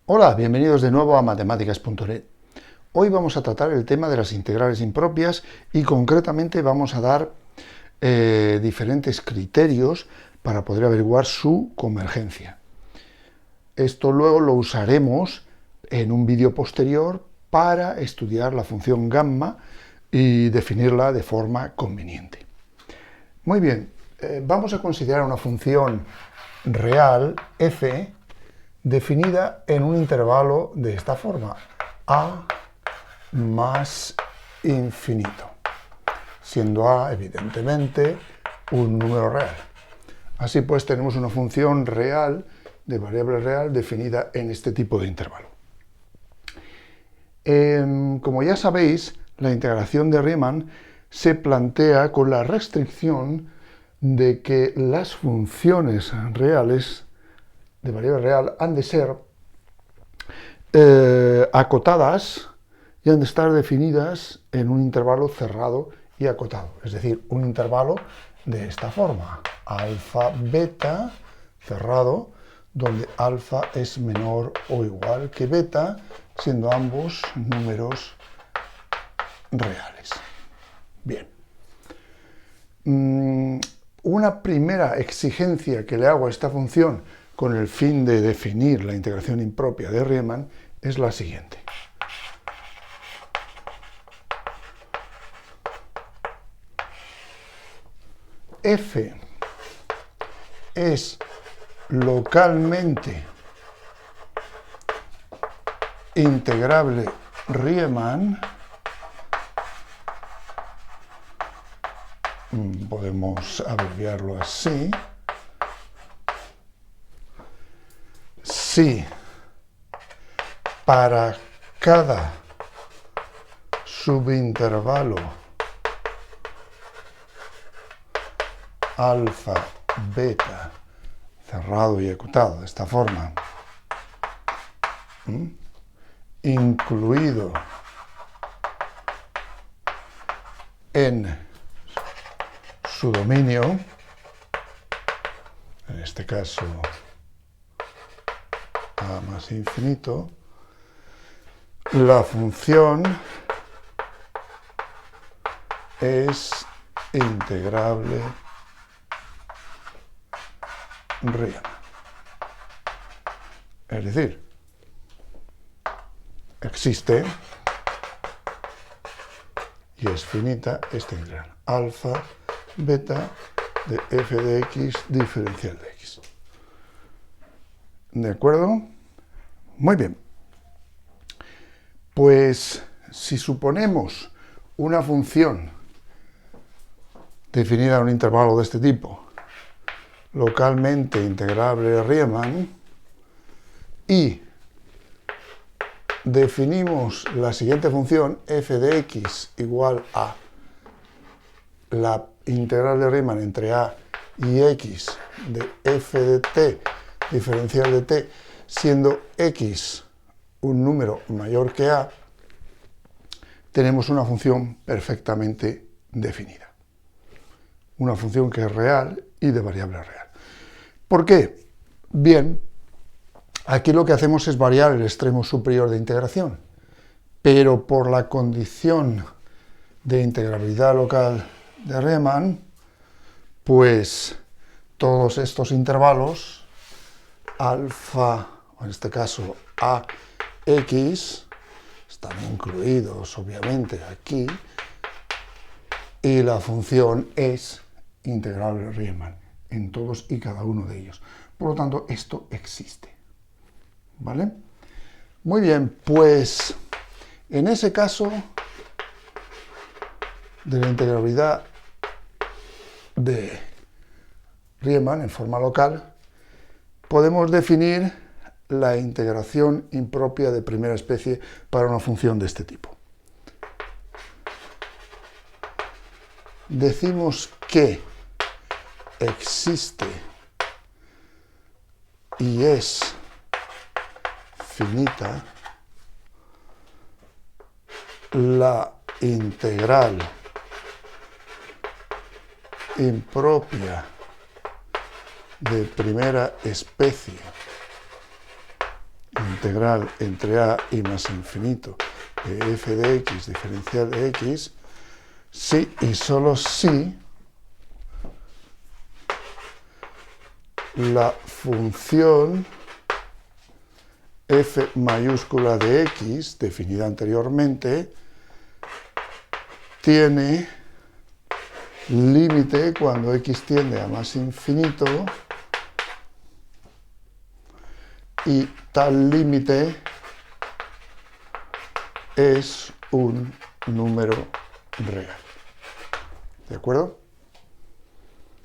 Hola, bienvenidos de nuevo a matemáticas.net. Hoy vamos a tratar el tema de las integrales impropias y concretamente vamos a dar diferentes criterios para poder averiguar su convergencia. Esto luego lo usaremos en un vídeo posterior para estudiar la función gamma y definirla de forma conveniente. Muy bien, vamos a considerar una función real f definida en un intervalo de esta forma, a más infinito, siendo a, evidentemente, un número real. Así pues, tenemos una función real, de variable real, definida en este tipo de intervalo. Como ya sabéis, la integración de Riemann se plantea con la restricción de que las funciones reales de variable real han de ser acotadas y han de estar definidas en un intervalo cerrado y acotado, es decir, un intervalo de esta forma, alfa, beta, cerrado, donde alfa es menor o igual que beta, siendo ambos números reales. Bien. Una primera exigencia que le hago a esta función con el fin de definir la integración impropia de Riemann es la siguiente. F es localmente integrable Riemann, podemos abreviarlo así, si para cada subintervalo alfa, beta, cerrado y acotado de esta forma, incluido en su dominio, en este caso a más infinito, la función es integrable Riemann. Es decir, existe y es finita esta integral, alfa, beta de f de x diferencial de x. ¿De acuerdo? Muy bien. Pues si suponemos una función definida en un intervalo de este tipo, localmente integrable Riemann, y definimos la siguiente función, f de x igual a la integral de Riemann entre a y x de f de t diferencial de t, siendo x un número mayor que a, tenemos una función perfectamente definida. Una función que es real y de variable real. ¿Por qué? Bien, aquí lo que hacemos es variar el extremo superior de integración, pero por la condición de integrabilidad local de Riemann, pues todos estos intervalos, alfa, o en este caso a x, están incluidos obviamente aquí, y la función es integrable Riemann en todos y cada uno de ellos. Por lo tanto, esto existe. ¿Vale? Muy bien, pues en ese caso de la integrabilidad de Riemann en forma local, podemos definir la integración impropia de primera especie para una función de este tipo. Decimos que existe y es finita la integral impropia de primera especie integral entre a y más infinito de f de x diferencial de x, si y solo si la función f mayúscula de x, definida anteriormente, tiene límite cuando x tiende a más infinito y tal límite es un número real. ¿De acuerdo?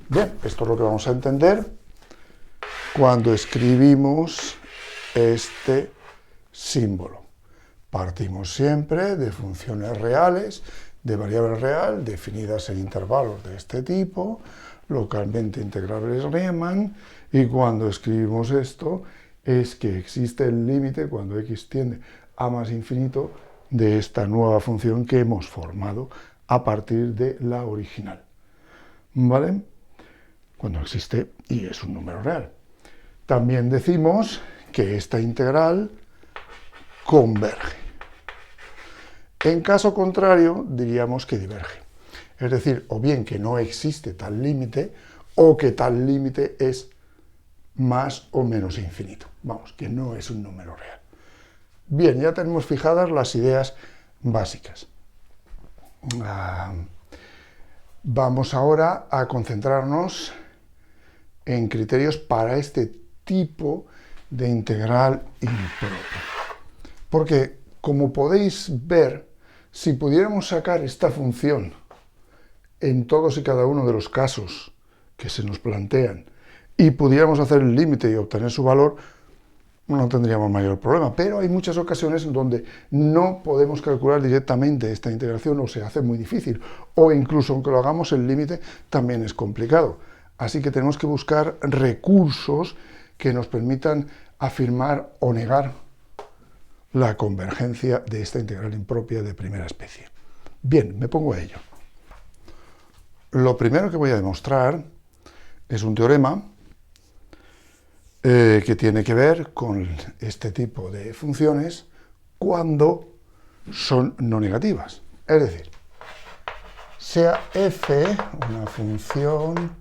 Bien, esto es lo que vamos a entender cuando escribimos este símbolo. Partimos siempre de funciones reales, de variable real, definidas en intervalos de este tipo, localmente integrables Riemann, y cuando escribimos esto es que existe el límite cuando x tiende a más infinito de esta nueva función que hemos formado a partir de la original. ¿Vale? Cuando existe y es un número real. También decimos que esta integral converge. En caso contrario, diríamos que diverge. Es decir, o bien que no existe tal límite, o que tal límite es más o menos infinito. Vamos, que no es un número real. Bien, ya tenemos fijadas las ideas básicas. Vamos ahora a concentrarnos en criterios para este tipo de integral impropia. Porque, como podéis ver, si pudiéramos sacar esta función en todos y cada uno de los casos que se nos plantean y pudiéramos hacer el límite y obtener su valor, no tendríamos mayor problema. Pero hay muchas ocasiones en donde no podemos calcular directamente esta integración o se hace muy difícil, o incluso aunque lo hagamos el límite también es complicado. Así que tenemos que buscar recursos que nos permitan afirmar o negar la convergencia de esta integral impropia de primera especie. Bien, me pongo a ello. Lo primero que voy a demostrar es un teorema que tiene que ver con este tipo de funciones cuando son no negativas. Es decir, sea f una función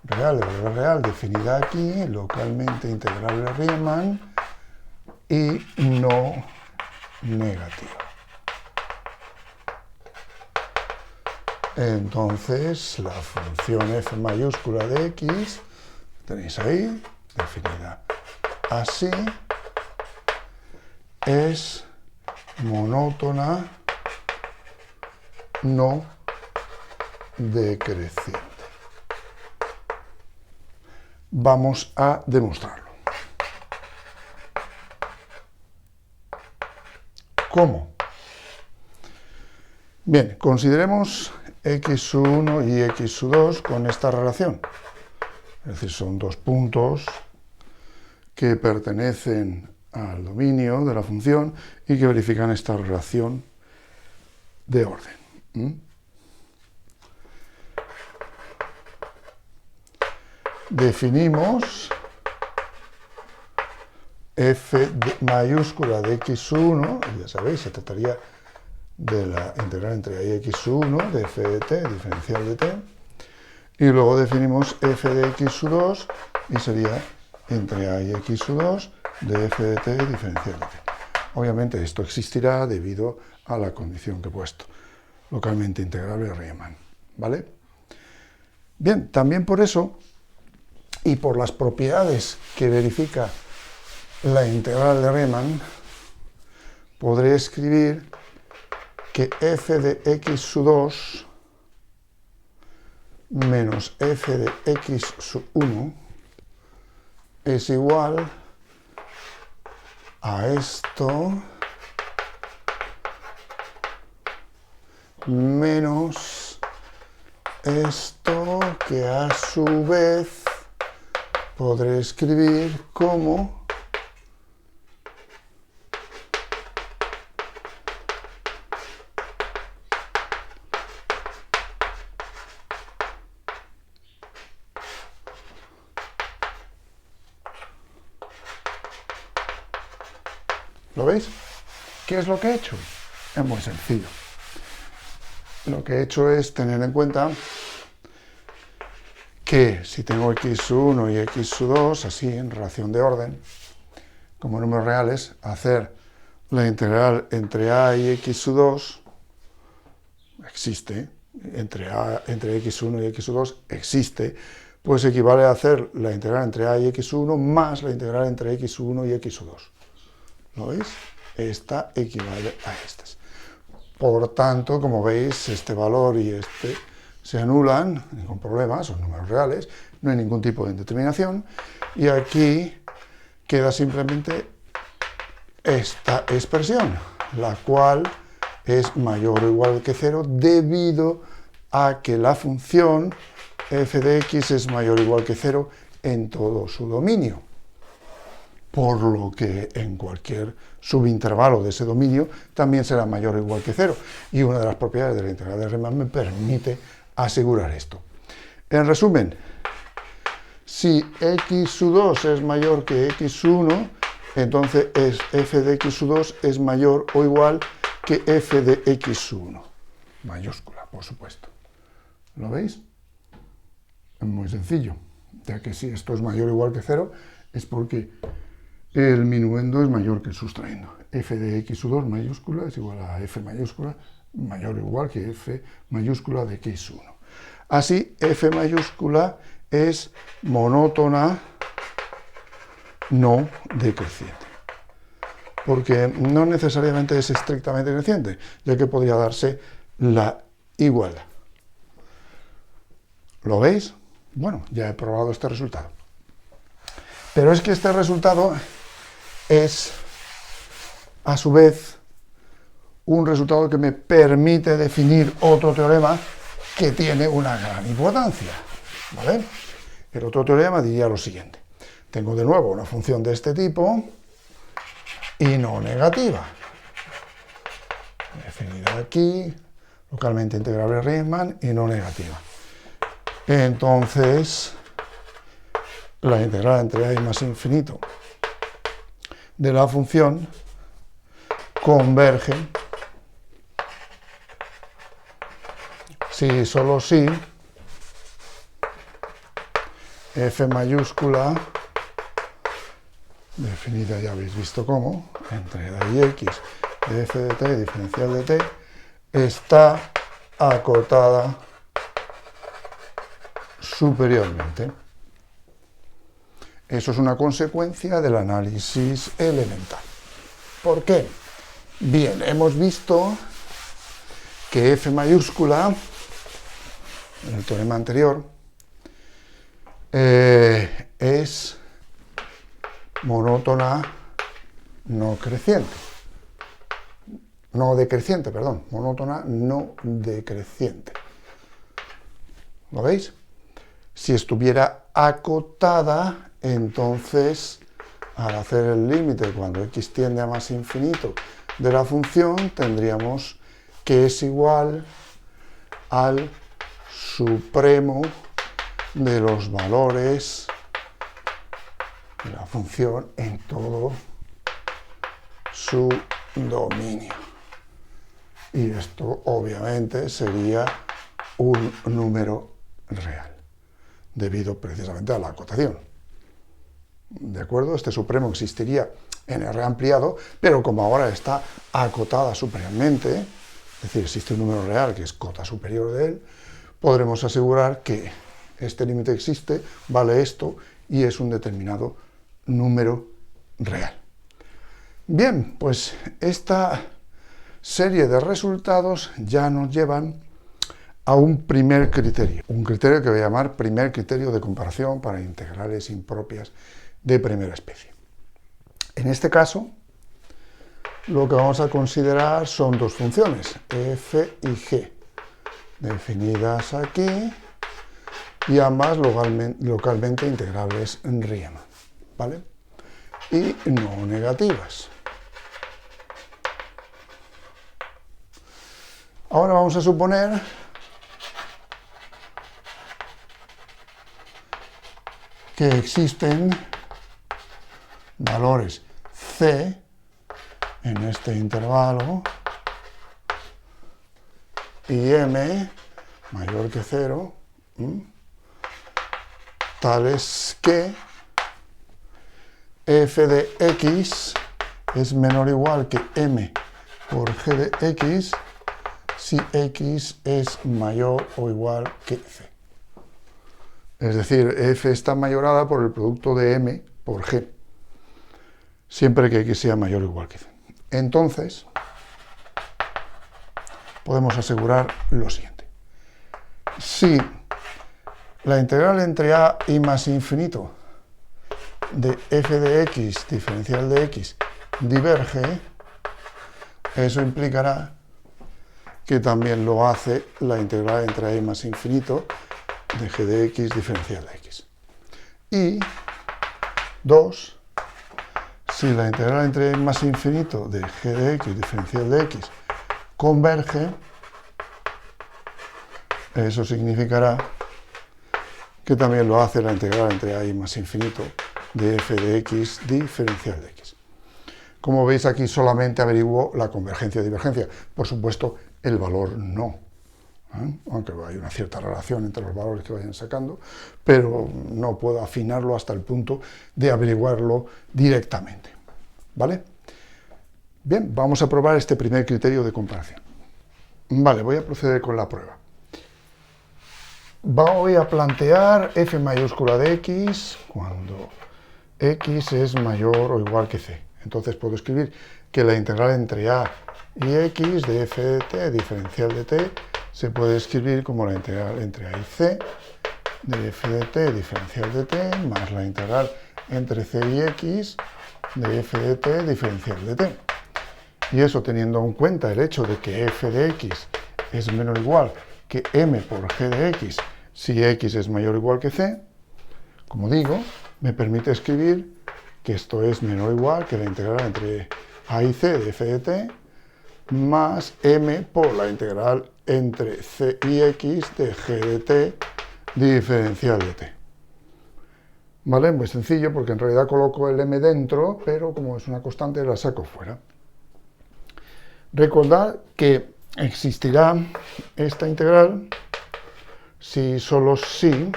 real de valor real definida aquí, localmente integrable Riemann, y no negativa. Entonces, la función f mayúscula de x, tenéis ahí, definida así, es monótona no decreciente. Vamos a demostrarlo. ¿Cómo? Bien, consideremos x1 y x2 con esta relación. Es decir, son dos puntos que pertenecen al dominio de la función y que verifican esta relación de orden. Definimos f mayúscula de x1, ya sabéis, se trataría de la integral entre a y x1 de f de t, diferencial de t, y luego definimos f de x2 y sería entre a y x2 de f de t diferencial de t. Obviamente esto existirá debido a la condición que he puesto, localmente integrable Riemann, ¿vale? Bien, también por eso y por las propiedades que verifica la integral de Riemann, podré escribir que f de x2 menos f de x1 es igual a esto menos esto, que a su vez podré escribir como ¿Lo veis? ¿Qué es lo que he hecho? Es muy sencillo. Lo que he hecho es tener en cuenta que si tengo x1 y x2, así, en relación de orden, como números reales, hacer la integral entre a y x2 existe, entre x1 y x2 existe, pues equivale a hacer la integral entre a y x1 más la integral entre x1 y x2. ¿Lo veis? Esta equivale a estas. Por tanto, como veis, este valor y este se anulan, ningún problema, son números reales, no hay ningún tipo de indeterminación, y aquí queda simplemente esta expresión, la cual es mayor o igual que 0 debido a que la función f de x es mayor o igual que 0 en todo su dominio. Por lo que en cualquier subintervalo de ese dominio también será mayor o igual que 0. Y una de las propiedades de la integral de Riemann me permite asegurar esto. En resumen, si x2 es mayor que x1, entonces f de x2 es mayor o igual que f de x1. Mayúscula, por supuesto. ¿Lo veis? Es muy sencillo, ya que si esto es mayor o igual que 0, es porque el minuendo es mayor que el sustraendo. F de x2 mayúscula es igual a f mayúscula mayor o igual que f mayúscula de x1. Así, f mayúscula es monótona no decreciente. Porque no necesariamente es estrictamente creciente, ya que podría darse la igualdad. ¿Lo veis? Bueno, ya he probado este resultado. Pero es que este resultado es, a su vez, un resultado que me permite definir otro teorema que tiene una gran importancia, ¿vale? El otro teorema diría lo siguiente. Tengo de nuevo una función de este tipo y no negativa. Definida aquí, localmente integrable Riemann y no negativa. Entonces, la integral entre a y más infinito de la función converge si solo si f mayúscula, definida ya habéis visto cómo, entre a y x de f de t diferencial de t, está acotada superiormente. Eso es una consecuencia del análisis elemental. ¿Por qué? Bien, hemos visto que f mayúscula, en el teorema anterior, es monótona no creciente. No decreciente, perdón. Monótona no decreciente. ¿Lo veis? Si estuviera acotada, entonces, al hacer el límite cuando x tiende a más infinito de la función, tendríamos que es igual al supremo de los valores de la función en todo su dominio. Y esto, obviamente, sería un número real, debido precisamente a la acotación. ¿De acuerdo? Este supremo existiría en R ampliado, pero como ahora está acotada superiormente, es decir, existe un número real que es cota superior de él, podremos asegurar que este límite existe, vale esto, y es un determinado número real. Bien, pues esta serie de resultados ya nos llevan a un primer criterio. Un criterio que voy a llamar primer criterio de comparación para integrales impropias de primera especie. En este caso, lo que vamos a considerar son dos funciones, f y g, definidas aquí, y ambas localmente integrables en Riemann, ¿vale? Y no negativas. Ahora vamos a suponer que existen valores c en este intervalo y m mayor que 0, tales que f de x es menor o igual que m por g de x si x es mayor o igual que c. Es decir, f está mayorada por el producto de m por g, siempre que x sea mayor o igual que c. Entonces, podemos asegurar lo siguiente. Si la integral entre a y más infinito de f de x diferencial de x diverge, eso implicará que también lo hace la integral entre a y más infinito de g de x diferencial de x. Y 2, si la integral entre a y más infinito de g de x diferencial de x converge, eso significará que también lo hace la integral entre a y más infinito de f de x diferencial de x. Como veis, aquí solamente averiguo la convergencia y divergencia. Por supuesto, el valor no. Aunque hay una cierta relación entre los valores que vayan sacando, pero no puedo afinarlo hasta el punto de averiguarlo directamente. ¿Vale? Bien, vamos a probar este primer criterio de comparación. Vale, voy a proceder con la prueba. Voy a plantear f mayúscula de x cuando x es mayor o igual que c. Entonces puedo escribir que la integral entre a y x de f de t diferencial de t se puede escribir como la integral entre a y c de f de t diferencial de t más la integral entre c y x de f de t diferencial de t. Y eso teniendo en cuenta el hecho de que f de x es menor o igual que m por g de x si x es mayor o igual que c, como digo, me permite escribir que esto es menor o igual que la integral entre a y c de f de t más m por la integral entre c y x de g de t diferencial de t. ¿Vale? Muy sencillo, porque en realidad coloco el m dentro, pero como es una constante la saco fuera. Recordad que existirá esta integral si solo si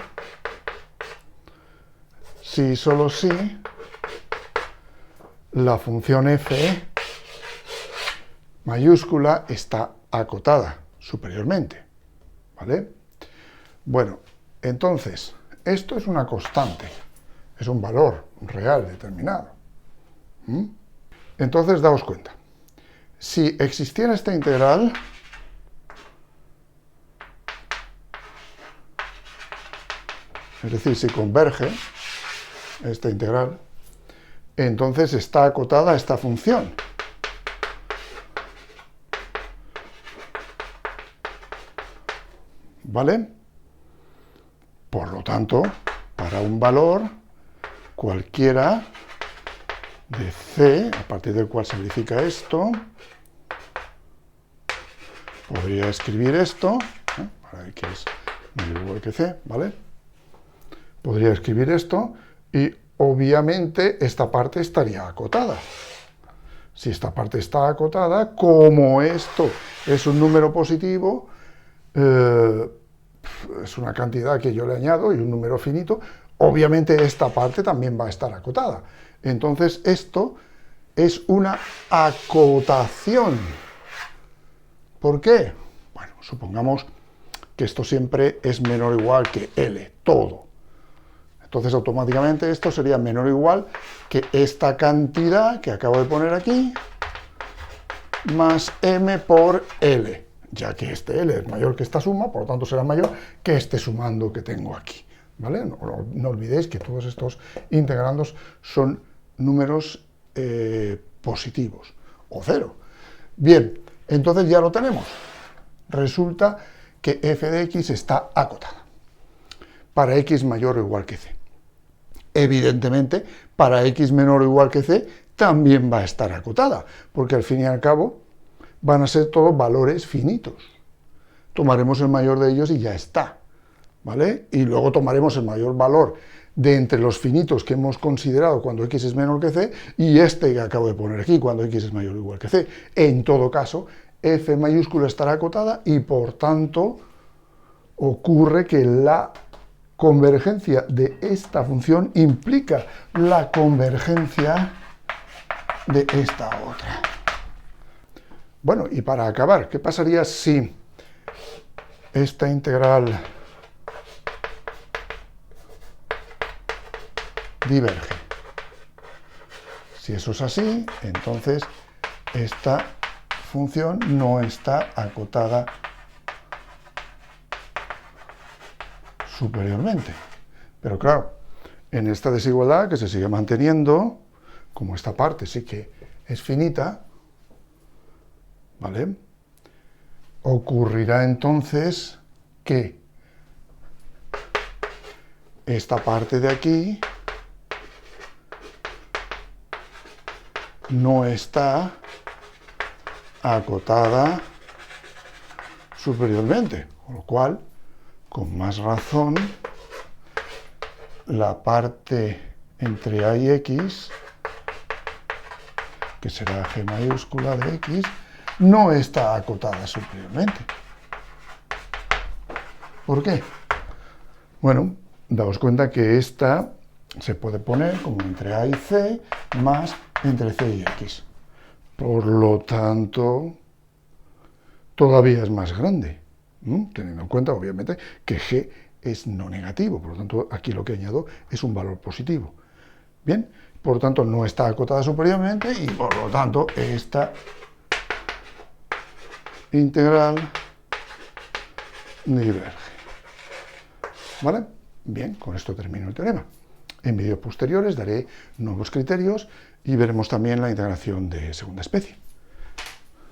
la función f mayúscula está acotada superiormente, ¿vale? Bueno, entonces, esto es una constante, es un valor real determinado. Entonces, daos cuenta, si existiera esta integral, es decir, si converge esta integral, entonces está acotada a esta función. ¿Vale? Por lo tanto, para un valor cualquiera de c, a partir del cual se verifica esto, podría escribir esto, para x es mayor o igual que c, ¿vale? Podría escribir esto y obviamente esta parte estaría acotada. Si esta parte está acotada, como esto es un número positivo, es una cantidad que yo le añado y un número finito, obviamente esta parte también va a estar acotada. Entonces esto es una acotación. ¿Por qué? Bueno, supongamos que esto siempre es menor o igual que L, todo. Entonces automáticamente esto sería menor o igual que esta cantidad que acabo de poner aquí, más m por L, ya que este L es mayor que esta suma, por lo tanto será mayor que este sumando que tengo aquí. ¿Vale? No olvidéis que todos estos integrandos son números positivos, o cero. Bien, entonces ya lo tenemos. Resulta que f de x está acotada para x mayor o igual que c. Evidentemente, para x menor o igual que c también va a estar acotada, porque al fin y al cabo van a ser todos valores finitos. Tomaremos el mayor de ellos y ya está, ¿vale? Y luego tomaremos el mayor valor de entre los finitos que hemos considerado cuando x es menor que c y este que acabo de poner aquí, cuando x es mayor o igual que c. En todo caso, f mayúscula estará acotada y por tanto ocurre que la convergencia de esta función implica la convergencia de esta otra. Bueno, y para acabar, ¿qué pasaría si esta integral diverge? Si eso es así, entonces esta función no está acotada superiormente. Pero claro, en esta desigualdad que se sigue manteniendo, como esta parte sí que es finita, ¿vale? Ocurrirá entonces que esta parte de aquí no está acotada superiormente, con lo cual, con más razón, la parte entre a y x, que será g mayúscula de x, no está acotada superiormente. ¿Por qué? Bueno, daos cuenta que esta se puede poner como entre a y c más entre c y x. Por lo tanto, todavía es más grande, teniendo en cuenta, obviamente, que g es no negativo. Por lo tanto, aquí lo que añado es un valor positivo. Bien, por lo tanto, no está acotada superiormente y, por lo tanto, esta integral diverge. ¿Vale? Bien, con esto termino el teorema. En vídeos posteriores daré nuevos criterios y veremos también la integración de segunda especie.